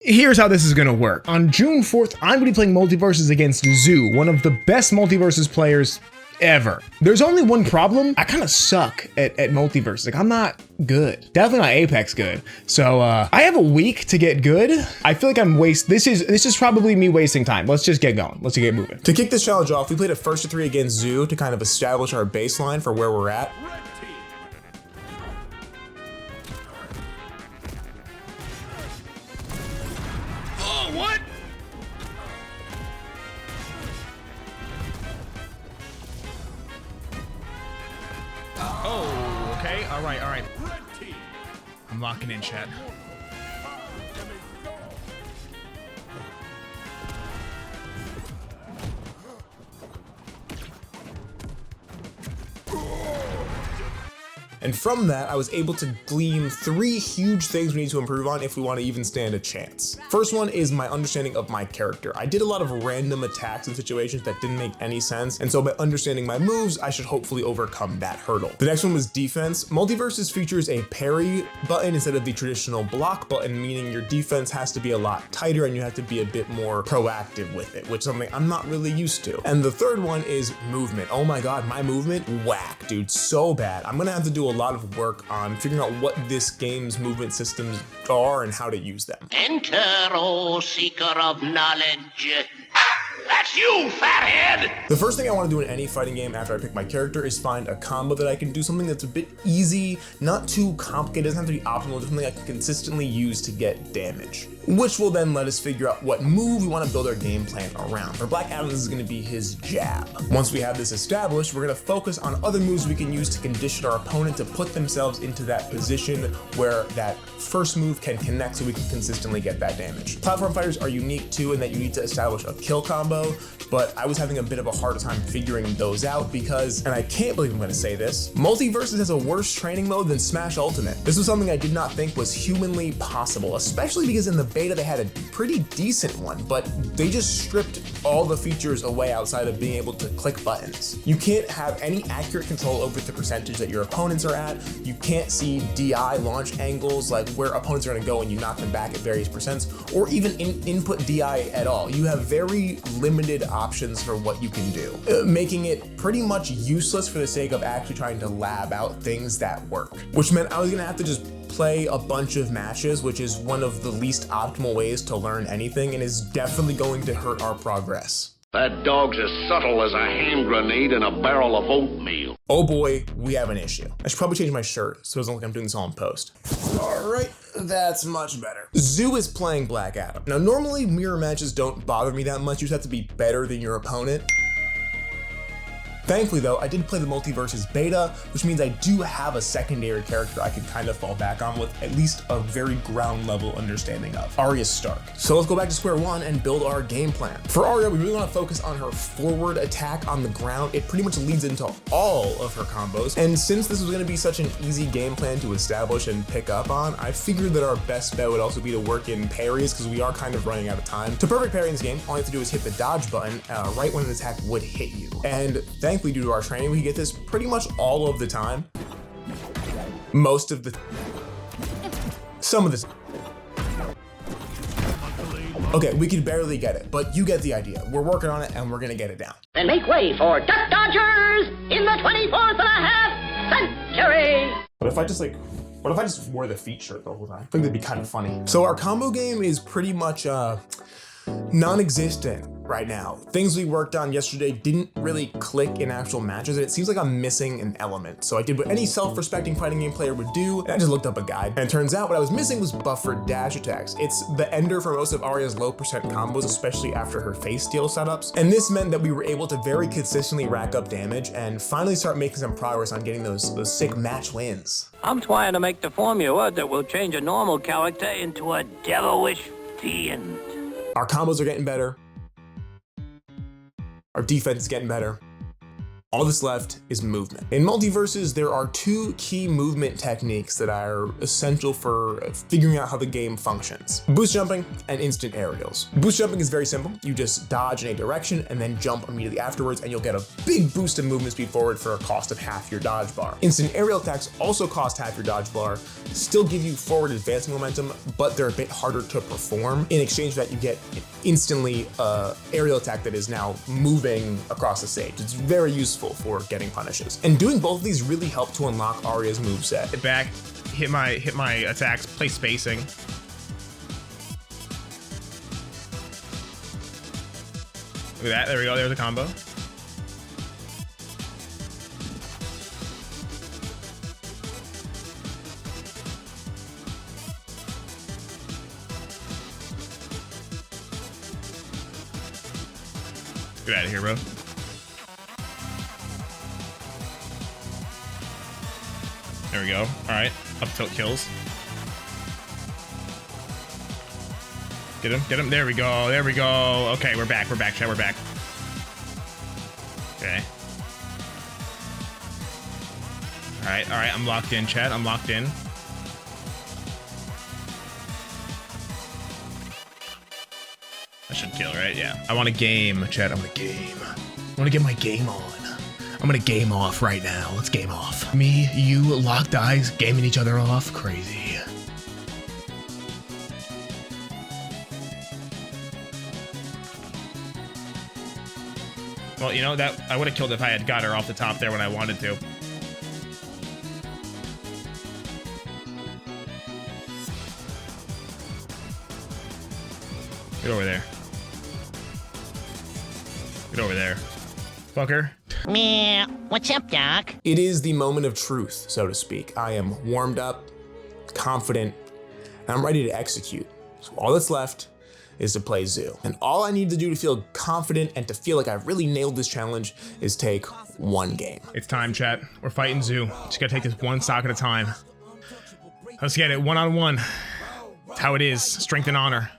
Here's how this is gonna work. On June 4th, I'm gonna be playing Multiversus against Zoo, one of the best Multiversus players ever. There's only one problem. I kind of suck at Multiversus. Like, I'm not good. Definitely not Apex good. So I have a week to get good. I feel like this is probably me wasting time. Let's just get going. Let's get moving. To kick this challenge off, we played a 1st-to-3 against Zoo to kind of establish our baseline for where we're at. Oh, what? Oh, okay. All right. I'm locking in, chat. And from that, I was able to glean 3 huge things we need to improve on if we want to even stand a chance. First one is my understanding of my character. I did a lot of random attacks in situations that didn't make any sense, and so by understanding my moves, I should hopefully overcome that hurdle. The next one was defense. Multiversus features a parry button instead of the traditional block button, meaning your defense has to be a lot tighter and you have to be a bit more proactive with it, which is something I'm not really used to. And the third one is movement. Oh my god, my movement, whack, dude, so bad. I'm gonna have to do a lot of work on figuring out what this game's movement systems are and how to use them. Enter, O seeker of knowledge. That's you, fathead! The first thing I want to do in any fighting game after I pick my character is find a combo that I can do, something that's a bit easy, not too complicated, doesn't have to be optimal, just something I can consistently use to get damage. Which will then let us figure out what move we want to build our game plan around. For Black Adam, this is going to be his jab. Once we have this established, we're going to focus on other moves we can use to condition our opponent to put themselves into that position where that first move can connect so we can consistently get that damage. Platform fighters are unique too in that you need to establish a kill combo, but I was having a bit of a harder time figuring those out because, and I can't believe I'm going to say this, Multiversus has a worse training mode than Smash Ultimate. This was something I did not think was humanly possible, especially because in the beta they had a pretty decent one, but they just stripped all the features away outside of being able to click buttons. You can't have any accurate control over the percentage that your opponents are at. You can't see DI launch angles, like where opponents are going to go when you knock them back at various percents, or even input DI at all. You have very limited options for what you can do, making it pretty much useless for the sake of actually trying to lab out things that work, which meant I was going to have to just play a bunch of matches, which is one of the least optimal ways to learn anything and is definitely going to hurt our progress. That dog's as subtle as a hand grenade in a barrel of oatmeal. Oh boy, we have an issue. I should probably change my shirt so it doesn't look like I'm doing this all in post. All right, that's much better. Zoo is playing Black Adam. Now, normally mirror matches don't bother me that much. You just have to be better than your opponent. Thankfully though, I did play the Multiversus beta, which means I do have a secondary character I can kind of fall back on with at least a very ground level understanding of, Arya Stark. So let's go back to square one and build our game plan. For Arya, we really want to focus on her forward attack on the ground. It pretty much leads into all of her combos. And since this was going to be such an easy game plan to establish and pick up on, I figured that our best bet would also be to work in parries because we are kind of running out of time. To perfect parry in this game, all you have to do is hit the dodge button right when an attack would hit you. And thankfully, due to our training, we get this pretty much all of the time. Most of the... Some of the... Okay, we can barely get it, but you get the idea. We're working on it and we're gonna get it down. Then make way for Duck Dodgers in the 24th and a half century! What if I just wore the feet shirt the whole time? I think that'd be kind of funny. So our combo game is pretty much non-existent right now. Things we worked on yesterday didn't really click in actual matches, and it seems like I'm missing an element. So I did what any self-respecting fighting game player would do, and I just looked up a guide. And it turns out what I was missing was buffered dash attacks. It's the ender for most of Arya's low percent combos, especially after her face steal setups. And this meant that we were able to very consistently rack up damage and finally start making some progress on getting those sick match wins. I'm trying to make the formula that will change a normal character into a devilish fiend. Our combos are getting better. Our defense is getting better. All that's left is movement. In Multiversus, there are 2 key movement techniques that are essential for figuring out how the game functions: boost jumping and instant aerials. Boost jumping is very simple. You just dodge in a direction and then jump immediately afterwards, and you'll get a big boost of movement speed forward for a cost of half your dodge bar. Instant aerial attacks also cost half your dodge bar, still give you forward advancing momentum, but they're a bit harder to perform. In exchange for that, you get instantly aerial attack that is now moving across the stage. It's very useful for getting punishes. And doing both of these really help to unlock Arya's moveset. Hit back, hit my attacks, play spacing. Look at that, there we go, there's a combo. Get out of here, bro. There we go. All right, up tilt kills. Get him, get him. There we go, there we go. Okay, we're back, chat, we're back. Okay. All right, I'm locked in, chat, I'm locked in. That should kill, right? Yeah. I want a game, chat, I want a game. I want to get my game on. I'm gonna game off right now. Let's game off. Me, you, locked eyes, gaming each other off. Crazy. Well, you know, that I would have killed if I had got her off the top there when I wanted to. Get over there. Get over there. Fucker. Meh. What's up, Doc? It is the moment of truth, so to speak. I am warmed up, confident, and I'm ready to execute. So all that's left is to play Zoo. And all I need to do to feel confident and to feel like I've really nailed this challenge is take 1 game. It's time, chat. We're fighting Zoo. Just gotta take this 1 stock at a time. Let's get it, 1-on-1. That's how it is. Strength and honor.